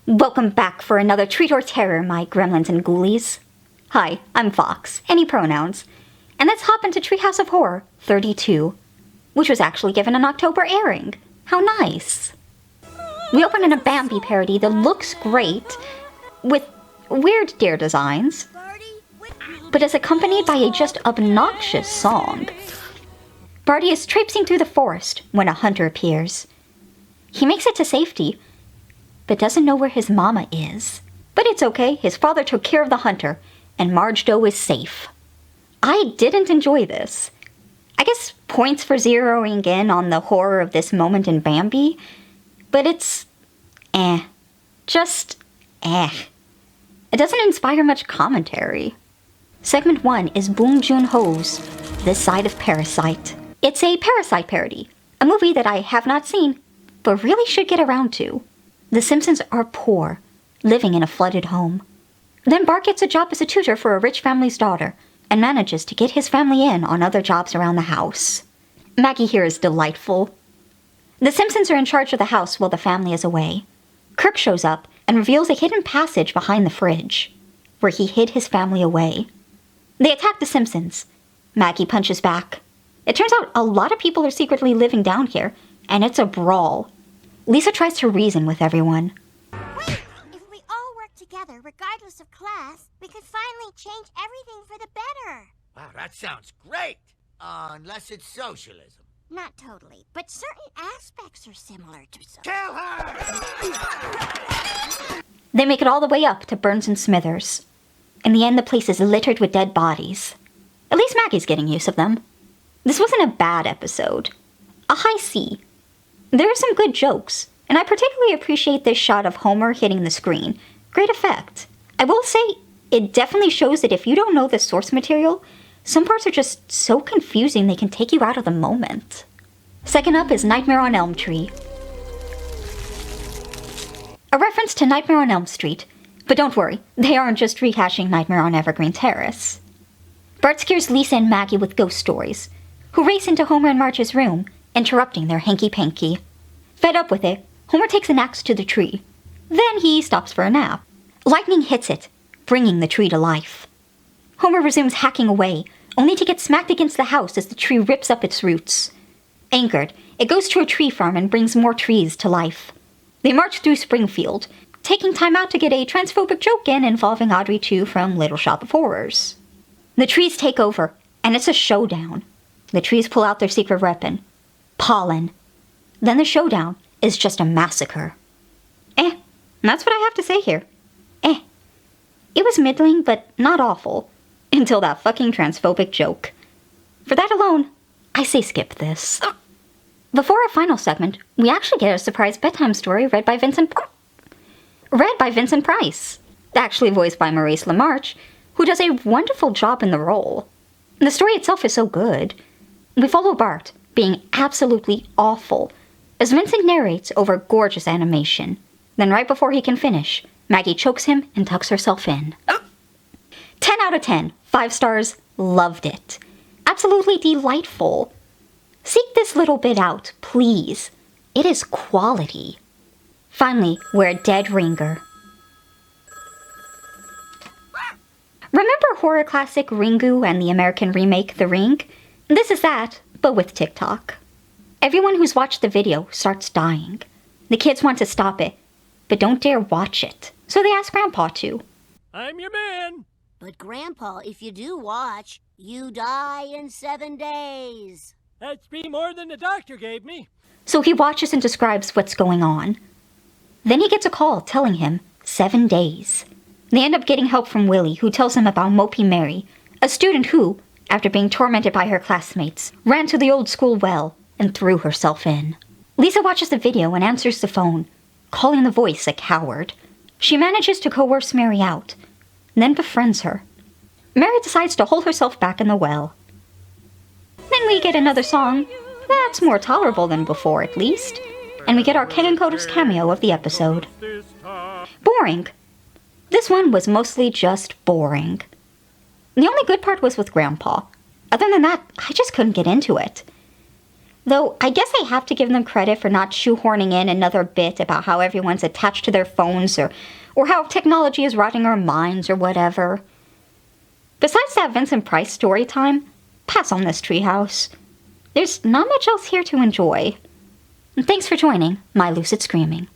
Welcome back for another treat or terror, my gremlins and ghoulies. Hi, I'm Fox, any pronouns. And let's hop into Treehouse of Horror 32, which was actually given an October airing. How nice. We open in a Bambi parody that looks great, with weird deer designs, but is accompanied by a just obnoxious song. Barty is traipsing through the forest when a hunter appears. He makes it to safety, but doesn't know where his mama is. But it's okay, his father took care of the hunter, and Marge Doe is safe. I didn't enjoy this. I guess points for zeroing in on the horror of this moment in Bambi, but it's just It doesn't inspire much commentary. Segment 1 is Bong Joon-ho's This Side of Parasite. It's a Parasite parody, a movie that I have not seen, but really should get around to. The Simpsons are poor, living in a flooded home. Then Bart gets a job as a tutor for a rich family's daughter, and manages to get his family in on other jobs around the house. Maggie here is delightful. The Simpsons are in charge of the house while the family is away. Kirk shows up and reveals a hidden passage behind the fridge, where he hid his family away. They attack the Simpsons. Maggie punches back. It turns out a lot of people are secretly living down here, and it's a brawl. Lisa tries to reason with everyone. Wait! If we all work together, regardless of class, we could finally change everything for the better. Wow, that sounds great! Unless it's socialism. Not totally, but certain aspects are similar to socialism. Kill her! They make it all the way up to Burns and Smithers. In the end, the place is littered with dead bodies. At least Maggie's getting use of them. This wasn't a bad episode. A high C. There are some good jokes, and I particularly appreciate this shot of Homer hitting the screen. Great effect. I will say, it definitely shows that if you don't know the source material, some parts are just so confusing they can take you out of the moment. Second up is Nightmare on Elm Tree. A reference to Nightmare on Elm Street, but don't worry, they aren't just rehashing Nightmare on Evergreen Terrace. Bart scares Lisa and Maggie with ghost stories, who race into Homer and Marge's room, interrupting their hanky-panky. Fed up with it, Homer takes an axe to the tree. Then he stops for a nap. Lightning hits it, bringing the tree to life. Homer resumes hacking away, only to get smacked against the house as the tree rips up its roots. Angered, it goes to a tree farm and brings more trees to life. They march through Springfield, taking time out to get a transphobic joke in involving Audrey 2 from Little Shop of Horrors. The trees take over, and it's a showdown. The trees pull out their secret weapon, pollen. Then the showdown is just a massacre. That's what I have to say here. It was middling, but not awful, until that fucking transphobic joke. For that alone, I say skip this. Before our final segment, we actually get a surprise bedtime story read by Vincent Price, actually voiced by Maurice LaMarche, who does a wonderful job in the role. The story itself is so good. We follow Bart, being absolutely awful, as Vincent narrates over gorgeous animation. Then right before he can finish, Maggie chokes him and tucks herself in. 10 out of 10, 5 stars, loved it. Absolutely delightful. Seek this little bit out, please. It is quality. Finally, we're a dead ringer. Remember horror classic Ringu and the American remake The Ring? This is that, but with TikTok. Everyone who's watched the video starts dying. The kids want to stop it, but don't dare watch it, so they ask Grandpa to. I'm your man. But Grandpa, if you do watch, you die in 7 days. That's 3 more than the doctor gave me. So he watches and describes what's going on. Then he gets a call telling him 7 days. They end up getting help from Willie, who tells him about Mopey Mary, a student who, after being tormented by her classmates, ran to the old school well and threw herself in. Lisa watches the video and answers the phone, calling the voice a coward. She manages to coerce Mary out, then befriends her. Mary decides to hold herself back in the well. Then we get another song that's more tolerable than before, at least, and we get our Ken and Coda's cameo of the episode. Boring. This one was mostly just boring. The only good part was with Grandpa. Other than that, I just couldn't get into it. Though I guess I have to give them credit for not shoehorning in another bit about how everyone's attached to their phones or how technology is rotting our minds or whatever. Besides that Vincent Price story time, pass on this Treehouse. There's not much else here to enjoy. And thanks for joining my lucid screaming.